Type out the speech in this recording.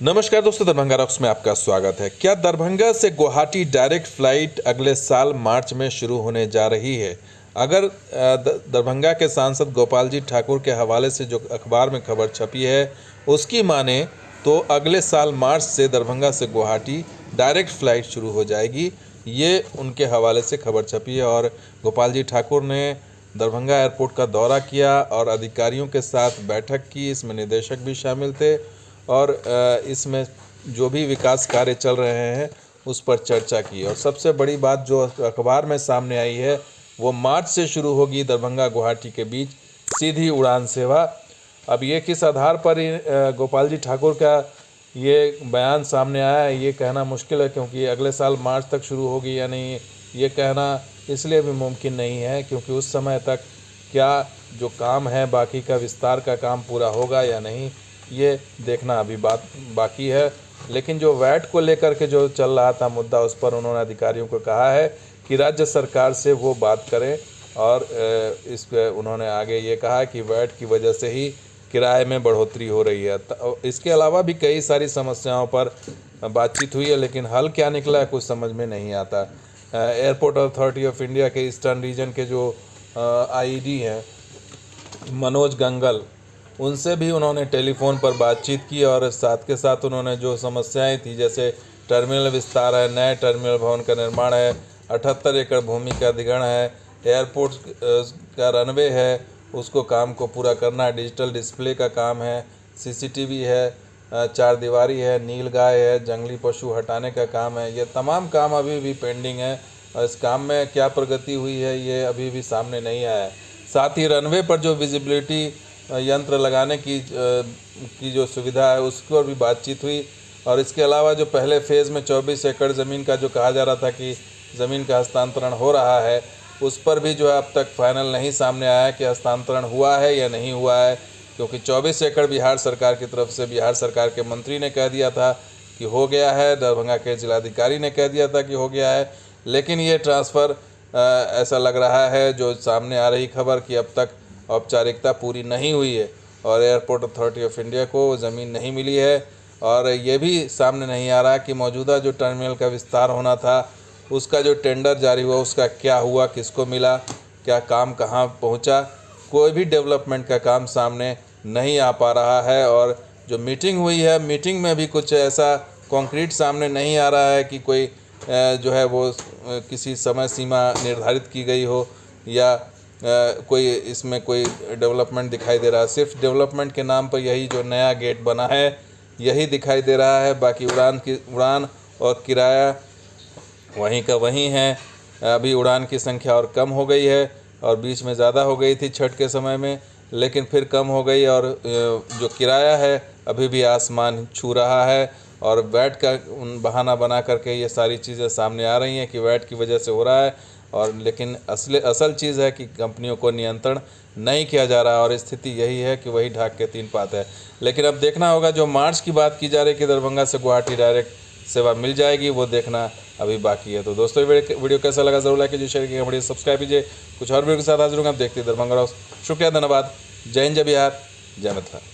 नमस्कार दोस्तों, दरभंगा रॉक्स में आपका स्वागत है। क्या दरभंगा से गुवाहाटी डायरेक्ट फ्लाइट अगले साल मार्च में शुरू होने जा रही है? अगर दरभंगा के सांसद गोपाल जी ठाकुर के हवाले से जो अखबार में खबर छपी है उसकी माने तो अगले साल मार्च से दरभंगा से गुवाहाटी डायरेक्ट फ्लाइट शुरू हो जाएगी। ये उनके हवाले से खबर छपी है और गोपाल जी ठाकुर ने दरभंगा एयरपोर्ट का दौरा किया और अधिकारियों के साथ बैठक की। इसमें निदेशक भी शामिल थे और इसमें जो भी विकास कार्य चल रहे हैं उस पर चर्चा की। और सबसे बड़ी बात जो अखबार में सामने आई है वो मार्च से शुरू होगी दरभंगा गुवाहाटी के बीच सीधी उड़ान सेवा। अब ये किस आधार पर गोपाल जी ठाकुर का ये बयान सामने आया है ये कहना मुश्किल है, क्योंकि अगले साल मार्च तक शुरू होगी या नहीं ये कहना इसलिए भी मुमकिन नहीं है क्योंकि उस समय तक क्या जो काम है बाकी का विस्तार का काम पूरा होगा या नहीं ये देखना अभी बात बाकी है। लेकिन जो वैट को लेकर के जो चल रहा था मुद्दा, उस पर उन्होंने अधिकारियों को कहा है कि राज्य सरकार से वो बात करें और इस पे उन्होंने आगे ये कहा कि वैट की वजह से ही किराए में बढ़ोतरी हो रही है। इसके अलावा भी कई सारी समस्याओं पर बातचीत हुई है, लेकिन हल क्या निकला है कुछ समझ में नहीं आता। एयरपोर्ट अथॉरिटी ऑफ इंडिया के ईस्टर्न रीजन के जो आईडी हैं मनोज गंगल, उनसे भी उन्होंने टेलीफोन पर बातचीत की और साथ के साथ उन्होंने जो समस्याएं थी, जैसे टर्मिनल विस्तार है, नए टर्मिनल भवन का निर्माण है, 78 एकड़ भूमि का अधिग्रहण है, एयरपोर्ट का रनवे है उसको काम को पूरा करना है, डिजिटल डिस्प्ले का काम है, सीसीटीवी है, 4 दीवारी है, नीलगाय है, जंगली पशु हटाने का काम है। ये तमाम काम अभी भी पेंडिंग है और इस काम में क्या प्रगति हुई है ये अभी भी सामने नहीं आया है। साथ ही रनवे पर जो विजिबिलिटी यंत्र लगाने की जो सुविधा है उस पर भी बातचीत हुई। और इसके अलावा जो पहले फेज़ में 24 एकड़ ज़मीन का जो कहा जा रहा था कि ज़मीन का हस्तांतरण हो रहा है, उस पर भी जो है अब तक फाइनल नहीं सामने आया कि हस्तांतरण हुआ है या नहीं हुआ है, क्योंकि 24 एकड़ बिहार सरकार की तरफ से बिहार सरकार के मंत्री ने कह दिया था कि हो गया है, दरभंगा के जिलाधिकारी ने कह दिया था कि हो गया है। लेकिन ये ट्रांसफ़र ऐसा लग रहा है जो सामने आ रही खबर कि अब तक औपचारिकता पूरी नहीं हुई है और एयरपोर्ट अथॉरिटी ऑफ इंडिया को ज़मीन नहीं मिली है। और ये भी सामने नहीं आ रहा कि मौजूदा जो टर्मिनल का विस्तार होना था उसका जो टेंडर जारी हुआ उसका क्या हुआ, किसको मिला, क्या काम कहाँ पहुँचा। कोई भी डेवलपमेंट का काम सामने नहीं आ पा रहा है। और जो मीटिंग हुई है, मीटिंग में भी कुछ ऐसा कॉन्क्रीट सामने नहीं आ रहा है कि कोई जो है वो किसी समय सीमा निर्धारित की गई हो या कोई इसमें कोई डेवलपमेंट दिखाई दे रहा है। सिर्फ डेवलपमेंट के नाम पर यही जो नया गेट बना है यही दिखाई दे रहा है, बाकी उड़ान और किराया वहीं का वहीं है। अभी उड़ान की संख्या और कम हो गई है और बीच में ज़्यादा हो गई थी छठ के समय में, लेकिन फिर कम हो गई और जो किराया है अभी भी आसमान छू रहा है। और वैट का बहाना बना करके ये सारी चीज़ें सामने आ रही हैं कि वैट की वजह से हो रहा है, और लेकिन असल चीज़ है कि कंपनियों को नियंत्रण नहीं किया जा रहा और स्थिति यही है कि वही ढाक के तीन पात है। लेकिन अब देखना होगा, जो मार्च की बात की जा रही है कि दरभंगा से गुवाहाटी डायरेक्ट सेवा मिल जाएगी, वो देखना अभी बाकी है। तो दोस्तों वीडियो कैसा लगा जरूर लाइक कीजिए, शेयर कीजिए, वीडियो सब्सक्राइब कीजिए। कुछ और वीडियो के साथ हाजिर होंगे, आप देखते हैं दरभंगा रॉक्स। शुक्रिया, धन्यवाद। जय हिंद, जय बिहार, जय मिथिला।